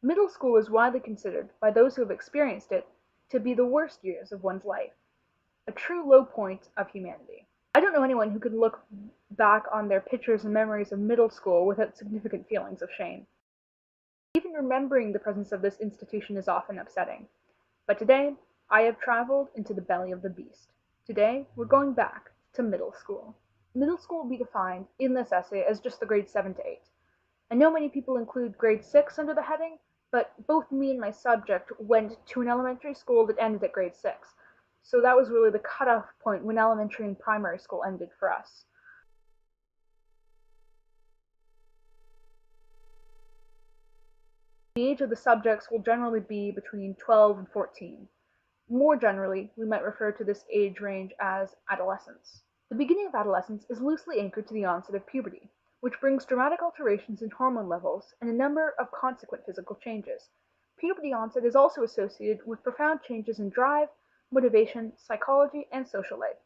Middle school is widely considered, by those who have experienced it, to be the worst years of one's life, a true low point of humanity. I don't know anyone who could look back on their pictures and memories of middle school without significant feelings of shame. Even remembering the presence of this institution is often upsetting. But today, I have traveled into the belly of the beast. Today, we're going back to middle school. Middle school will be defined in this essay as just the grades 7 to 8. I know many people include grade 6 under the heading, but both me and my subject went to an elementary school that ended at grade 6. So that was really the cutoff point when elementary and primary school ended for us. The age of the subjects will generally be between 12 and 14. More generally, we might refer to this age range as adolescence. The beginning of adolescence is loosely anchored to the onset of puberty, which brings dramatic alterations in hormone levels and a number of consequent physical changes. Puberty onset is also associated with profound changes in drive, motivation, psychology, and social life.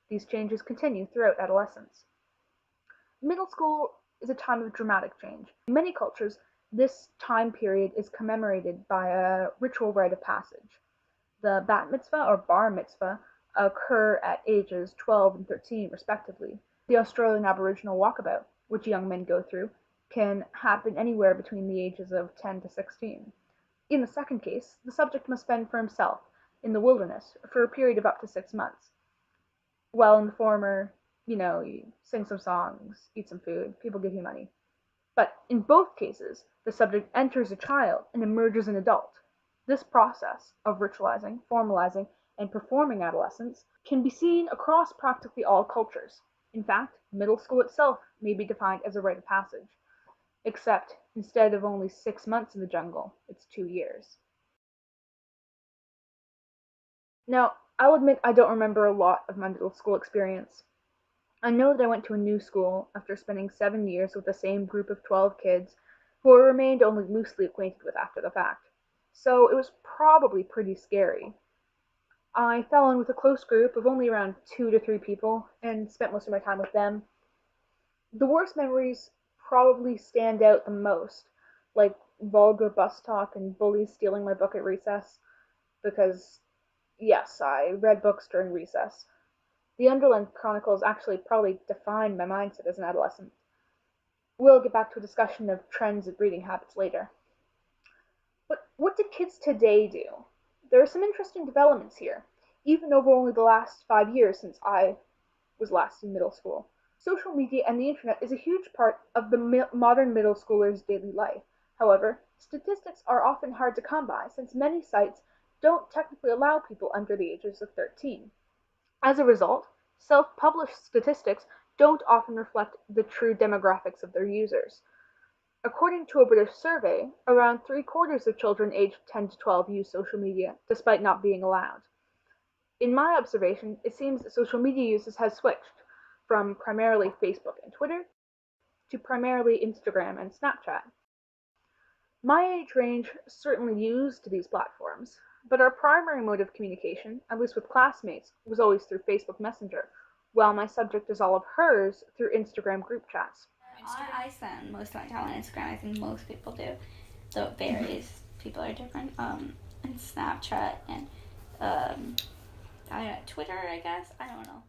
These changes continue throughout adolescence. Middle school is a time of dramatic change. In many cultures, this time period is commemorated by a ritual rite of passage. The bat mitzvah or bar mitzvah occur at ages 12 and 13 respectively. The Australian Aboriginal walkabout, which young men go through, can happen anywhere between the ages of 10 to 16. In the second case, the subject must fend for himself in the wilderness for a period of up to 6 months. While in the former, you sing some songs, eat some food, people give you money. But in both cases, the subject enters a child and emerges an adult. This process of ritualizing, formalizing, and performing adolescence can be seen across practically all cultures. In fact, middle school itself may be defined as a rite of passage, except instead of only 6 months in the jungle, it's 2 years. Now, I'll admit I don't remember a lot of my middle school experience. I know that I went to a new school after spending 7 years with the same group of 12 kids who I remained only loosely acquainted with after the fact. So it was probably pretty scary. I fell in with a close group of only around 2 to 3 people and spent most of my time with them. The worst memories probably stand out the most, like vulgar bus talk and bullies stealing my book at recess, because, yes, I read books during recess. The Underland Chronicles actually probably defined my mindset as an adolescent. We'll get back to a discussion of trends of reading habits later. But what do kids today do? There are some interesting developments here, even over only the last 5 years since I was last in middle school. Social media and the internet is a huge part of the modern middle schooler's daily life. However, statistics are often hard to come by since many sites don't technically allow people under the ages of 13. As a result, self-published statistics don't often reflect the true demographics of their users. According to a British survey, around three-quarters of children aged 10 to 12 use social media, despite not being allowed. In my observation, it seems that social media uses has switched from primarily Facebook and Twitter to primarily Instagram and Snapchat. My age range certainly used these platforms, but our primary mode of communication, at least with classmates, was always through Facebook Messenger, while my subject is all of hers through Instagram group chats. I spend most of my time on Instagram. I think most people do. Though it varies. People are different. And Snapchat and um, I don't know, Twitter. I guess I don't know.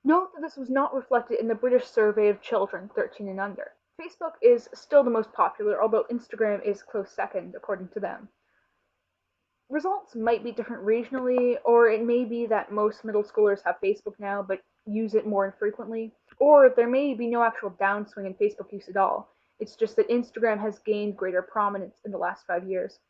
Note that this was not reflected in the British survey of children 13 and under. Facebook is still the most popular, although Instagram is close second, according to them. Results might be different regionally, or it may be that most middle schoolers have Facebook now but use it more infrequently, or there may be no actual downswing in Facebook use at all. It's just that Instagram has gained greater prominence in the last 5 years.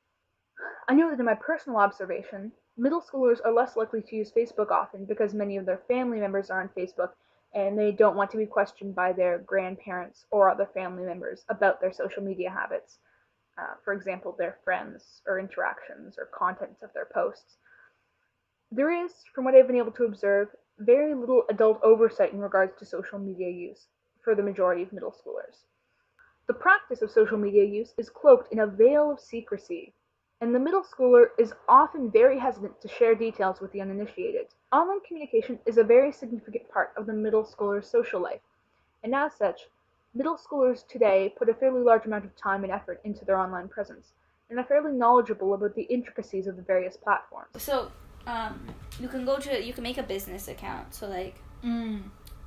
I know that in my personal observation, middle schoolers are less likely to use Facebook often because many of their family members are on Facebook and they don't want to be questioned by their grandparents or other family members about their social media habits. For example, their friends or interactions or contents of their posts. There is, from what I've been able to observe, very little adult oversight in regards to social media use for the majority of middle schoolers. The practice of social media use is cloaked in a veil of secrecy, and the middle schooler is often very hesitant to share details with the uninitiated. Online communication is a very significant part of the middle schooler's social life, and as such, Middle schoolers today put a fairly large amount of time and effort into their online presence, and are fairly knowledgeable about the intricacies of the various platforms. So, you can make a business account. So like, You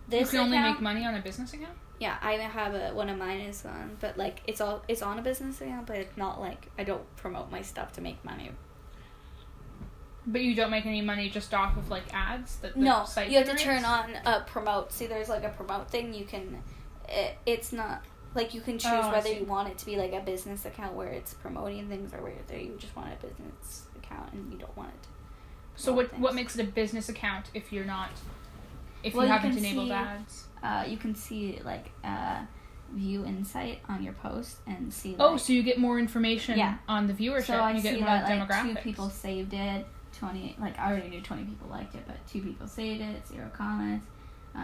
this can only account, make money on a business account? yeah, I have one of mine is on, but like it's on a business account, but it's not like I don't promote my stuff to make money. But you don't make any money just off of like ads that the No, site you have to generates? turn on promote. See, there's like a promote thing. You can, it's not like you can choose Oh, I whether see. you want it to be like a business account where it's promoting things, or whether you just want a business account and you don't want it. So what makes it a business account if you're not, if Well, you you haven't can enabled see- ads? You can see like view insight on your post and see. Oh, Like, so you get more information Yeah. on the viewership. so I you get see more that like demographics. 2 people saved it. 20, like I already knew 20 people liked it, but 2 people saved it. 0 comments. Oh,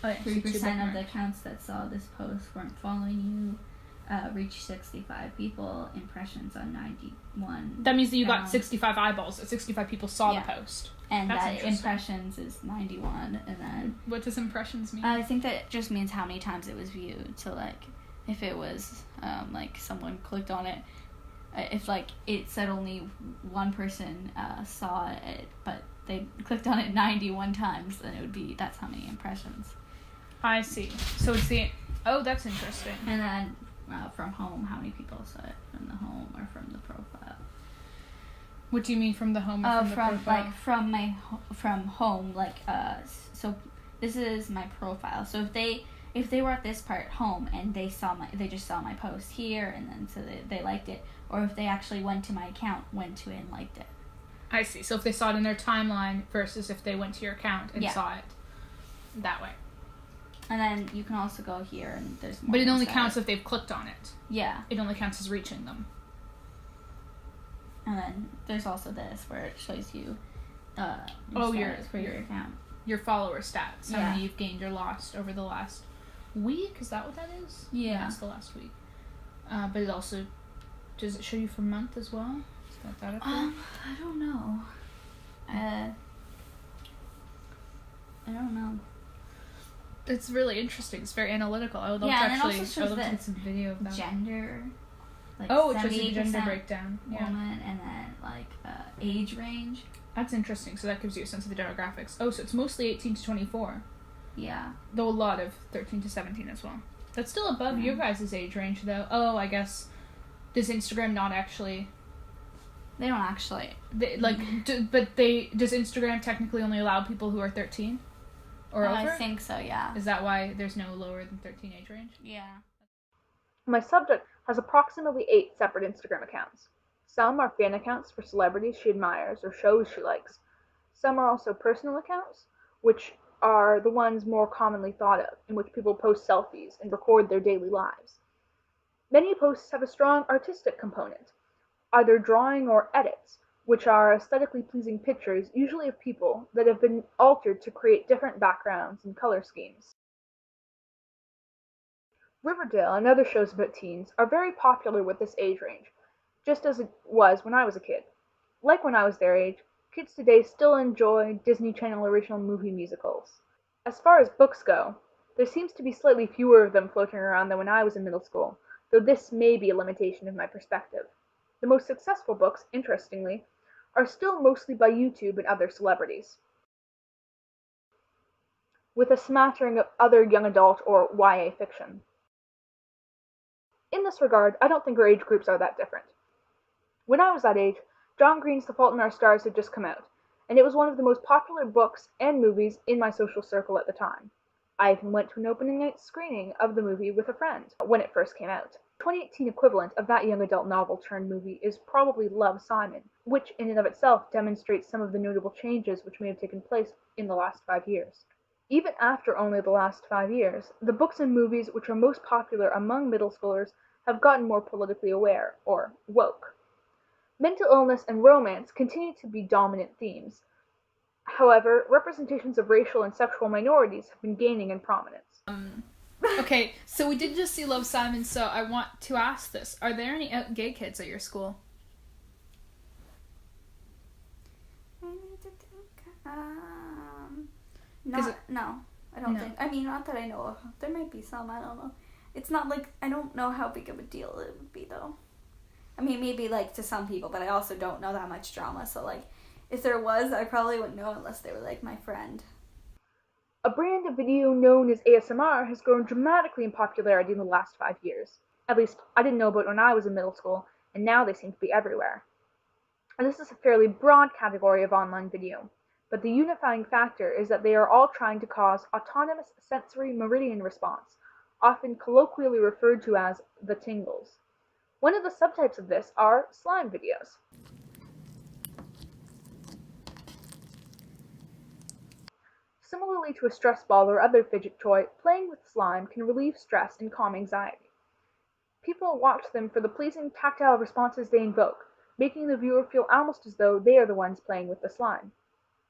yeah, so 3% two of the bookmarks. accounts that saw this post weren't following you. Reached 65 people. Impressions on 91. That means that you got Um, 65 eyeballs. That 65 people saw yeah. the post. And That's that interesting. impressions is 91. And then What does impressions mean? I think that just means how many times it was viewed. So like, if it was like someone clicked on it, if like it said only one person saw it, but they clicked on it 91 times, then it would be, that's how many impressions. I see. So it's the... Oh, that's interesting. And then from home, how many people saw it from the home or from the profile? What do you mean from the home or from the profile? like from home, like so this is my profile. So if they were at this part home and they just saw my post here, and then so they liked it, or if they actually went to my account, went to it and liked it. I see. So if they saw it in their timeline versus if they went to your account and Yeah. saw it that way. And then you can also go here and there's more. But it only inside. counts if they've clicked on it. Yeah. It only counts as reaching them. And then there's also this where it shows you Oh, status for your account. Your follower stats. How Yeah. many you've gained or lost over the last week. Is that what that is? Yeah. It's the last week. But it also... Does it show you for month as well? Is that up there? I don't know. I don't know. It's really interesting. It's very analytical. I would love Yeah, to and it actually... also I would shows love to the get some video of that. Gender. Like Oh, it shows the gender 78% breakdown. Yeah. woman, and then like age range. That's interesting. So that gives you a sense of the demographics. Oh, so it's mostly 18 to 24. Yeah. Though a lot of 13 to 17 as well. That's still above your guys' age range, though. Oh, I guess... Does Instagram not actually... They don't actually. does Instagram technically only allow people who are 13? Or over? I think so, yeah. Is that why there's no lower than 13 age range? Yeah. My subject has approximately 8 separate Instagram accounts. Some are fan accounts for celebrities she admires or shows she likes. Some are also personal accounts, which are the ones more commonly thought of, in which people post selfies and record their daily lives. Many posts have a strong artistic component, either drawing or edits, which are aesthetically pleasing pictures, usually of people, that have been altered to create different backgrounds and color schemes. Riverdale and other shows about teens are very popular with this age range, just as it was when I was a kid. Like when I was their age, kids today still enjoy Disney Channel original movie musicals. As far as books go, there seems to be slightly fewer of them floating around than when I was in middle school, though this may be a limitation of my perspective. The most successful books, interestingly, are still mostly by YouTube and other celebrities, with a smattering of other young adult or YA fiction. In this regard, I don't think our age groups are that different. When I was that age, John Green's The Fault in Our Stars had just come out, and it was one of the most popular books and movies in my social circle at the time. I even went to an opening night screening of the movie with a friend when it first came out. The 2018 equivalent of that young adult novel turned movie is probably Love, Simon, which in and of itself demonstrates some of the notable changes which may have taken place in the last 5 years. Even after only the last 5 years, the books and movies which are most popular among middle schoolers have gotten more politically aware, or woke. Mental illness and romance continue to be dominant themes. However, representations of racial and sexual minorities have been gaining in prominence. Okay, so we did just see Love, Simon, so I want to ask this. Are there any gay kids at your school? No, I don't think. I mean, not that I know of. There might be some. I don't know. It's not like, I don't know how big of a deal it would be though. I mean, maybe like to some people, but I also don't know that much drama. So like, if there was, I probably wouldn't know unless they were like my friend. A brand of video known as ASMR has grown dramatically in popularity in the last 5 years. At least, I didn't know about it when I was in middle school, and now they seem to be everywhere. And this is a fairly broad category of online video, but the unifying factor is that they are all trying to cause autonomous sensory meridian response, often colloquially referred to as the tingles. One of the subtypes of this are slime videos. Similarly to a stress ball or other fidget toy, playing with slime can relieve stress and calm anxiety. People watch them for the pleasing tactile responses they invoke, making the viewer feel almost as though they are the ones playing with the slime.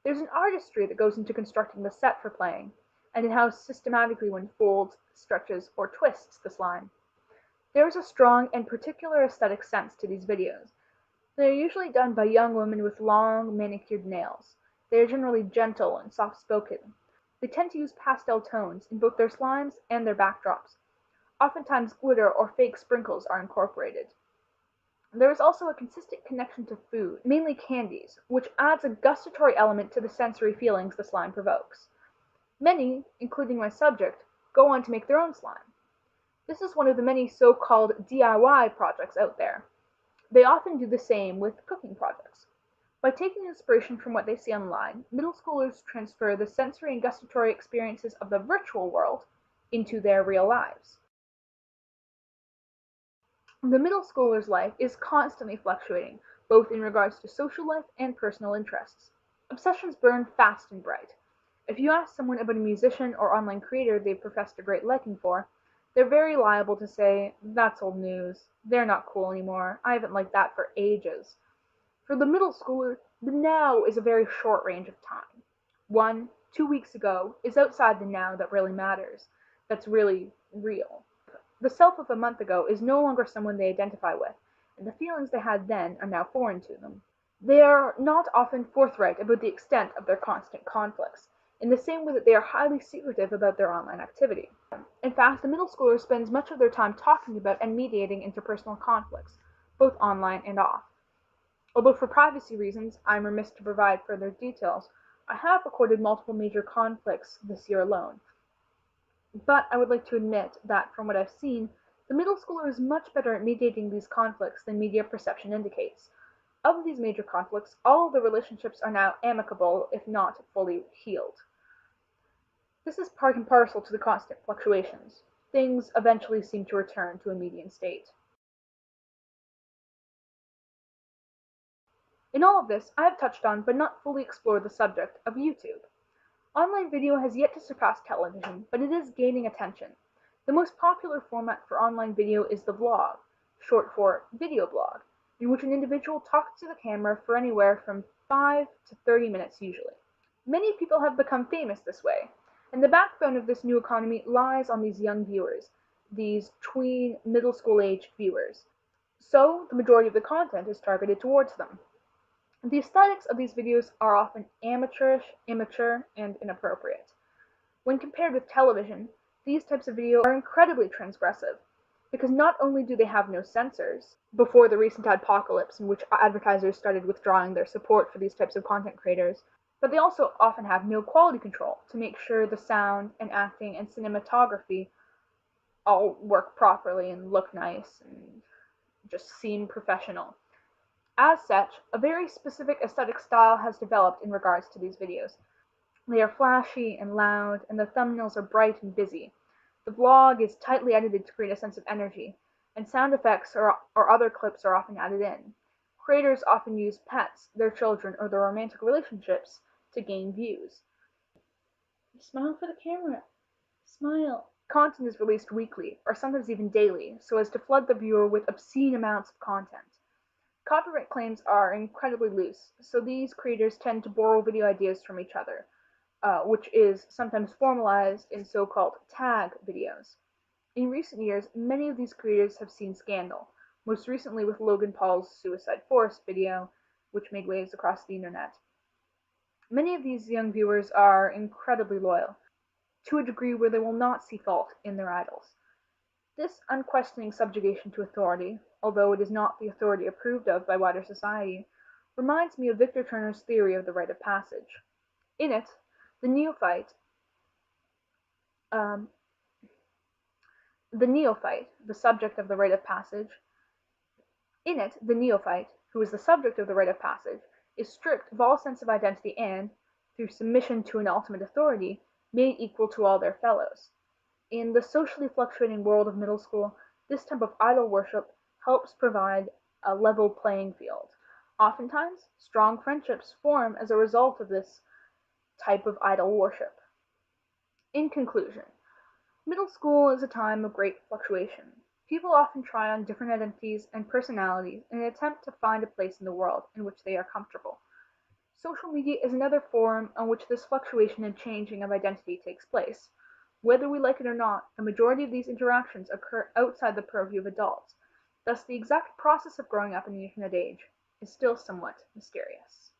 There's an artistry that goes into constructing the set for playing, and in how systematically one folds, stretches, or twists the slime. There is a strong and particular aesthetic sense to these videos. They are usually done by young women with long, manicured nails. They are generally gentle and soft-spoken. They tend to use pastel tones in both their slimes and their backdrops. Oftentimes glitter or fake sprinkles are incorporated. There is also a consistent connection to food, mainly candies, which adds a gustatory element to the sensory feelings the slime provokes. Many, including my subject, go on to make their own slime. This is one of the many so-called DIY projects out there. They often do the same with cooking projects. By taking inspiration from what they see online, middle schoolers transfer the sensory and gustatory experiences of the virtual world into their real lives. The middle schooler's life is constantly fluctuating, both in regards to social life and personal interests. Obsessions burn fast and bright. If you ask someone about a musician or online creator they've professed a great liking for, they're very liable to say, "That's old news. They're not cool anymore. I haven't liked that for ages." For the middle schooler, the now is a very short range of time. 1, 2 weeks ago is outside the now that really matters, that's really real. The self of a month ago is no longer someone they identify with, and the feelings they had then are now foreign to them. They are not often forthright about the extent of their constant conflicts, in the same way that they are highly secretive about their online activity. In fact, the middle schooler spends much of their time talking about and mediating interpersonal conflicts, both online and off. Although for privacy reasons I am remiss to provide further details, I have recorded multiple major conflicts this year alone. But I would like to admit that, from what I've seen, the middle schooler is much better at mediating these conflicts than media perception indicates. Of these major conflicts, all of the relationships are now amicable, if not fully healed. This is part and parcel to the constant fluctuations. Things eventually seem to return to a median state. In all of this, I have touched on, but not fully explored, the subject of YouTube. Online video has yet to surpass television, but it is gaining attention. The most popular format for online video is the vlog, short for video blog, in which an individual talks to the camera for anywhere from 5 to 30 minutes usually. Many people have become famous this way, and the backbone of this new economy lies on these young viewers, these tween middle school aged viewers. So the majority of the content is targeted towards them. The aesthetics of these videos are often amateurish, immature, and inappropriate. When compared with television, these types of video are incredibly transgressive, because not only do they have no censors, before the recent adpocalypse in which advertisers started withdrawing their support for these types of content creators, but they also often have no quality control to make sure the sound and acting and cinematography all work properly and look nice and just seem professional. As such, a very specific aesthetic style has developed in regards to these videos. They are flashy and loud, and the thumbnails are bright and busy. The vlog is tightly edited to create a sense of energy, and sound effects or other clips are often added in. Creators often use pets, their children, or their romantic relationships to gain views. Smile for the camera. Smile. Content is released weekly, or sometimes even daily, so as to flood the viewer with obscene amounts of content. Copyright claims are incredibly loose, so these creators tend to borrow video ideas from each other, which is sometimes formalized in so-called tag videos. In recent years, many of these creators have seen scandal, most recently with Logan Paul's Suicide Forest video, which made waves across the internet. Many of these young viewers are incredibly loyal, to a degree where they will not see fault in their idols. This unquestioning subjugation to authority, although it is not the authority approved of by wider society, reminds me of Victor Turner's theory of the rite of passage. In it, the neophyte, um, the subject of the rite of passage, in it, the neophyte, who is the subject of the rite of passage, is stripped of all sense of identity and, through submission to an ultimate authority, made equal to all their fellows. In the socially fluctuating world of middle school, this type of idol worship helps provide a level playing field. Oftentimes, strong friendships form as a result of this type of idol worship. In conclusion, middle school is a time of great fluctuation. People often try on different identities and personalities in an attempt to find a place in the world in which they are comfortable. Social media is another forum on which this fluctuation and changing of identity takes place. Whether we like it or not, the majority of these interactions occur outside the purview of adults. Thus, the exact process of growing up in the internet age is still somewhat mysterious.